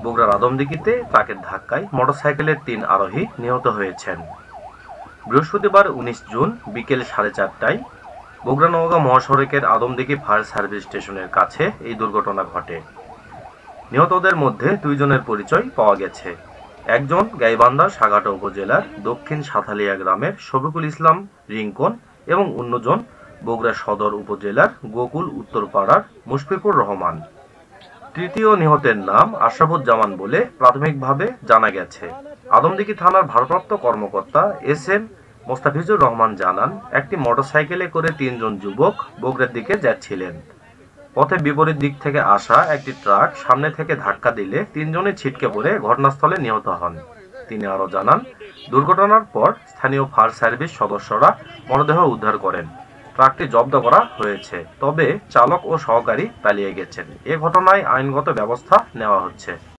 বগুড়ার আদমদীঘিতে ট্রাকের ধাক্কায় মোটরসাইকেলের ৩ আরোহী নিহত হয়েছেন। বৃহস্পতিবার ১৯ জুন বিকেল ৪:৩০টায় বগুড়া-নওগাঁ মহাসড়কের আদমদীঘি ফায়ার সার্ভিস স্টেশনের কাছে এই দুর্ঘটনা ঘটে। নিহতদের মধ্যে ২ জনের পরিচয় পাওয়া গেছে। একজন গাইবান্ধা সাঘাটা উপজেলার দক্ষিণ সাথালিয়া গ্রামের শফিকুল ইসলাম রিংকন এবং অন্যজন বগুড়া সদর উপজেলার গোকুল উত্তরপাড়ার মুশফিকুর রহমান। তৃতীয় নিহতের নাম আশরাফুজ্জামান বলে প্রাথমিকভাবে জানা গেছে। আদমদীঘি থানার ভারপ্রাপ্ত কর্মকর্তা এস.এম. মোস্তাফিজুর রহমান জানান, একটি মোটরসাইকেলে করে ৩ জন যুবক বগুড়ার দিকে যাচ্ছিলেন। পথে বিপরীত দিক থেকে আসা একটি ট্রাক সামনে থেকে ধাক্কা দিলে ৩ জনই ছিটকে পড়ে ঘটনাস্থলে নিহত হন। তিনি আরও জানান, দুর্ঘটনার পর স্থানীয় ফায়ার সার্ভিস সদস্যরা মরদেহ উদ্ধার করেন। ট্রাকটি জব্দ করা হয়েছে, তবে চালক ও সহকারী পালিয়ে গেছেন। এ ঘটনায় আইনগত ব্যবস্থা নেওয়া হচ্ছে।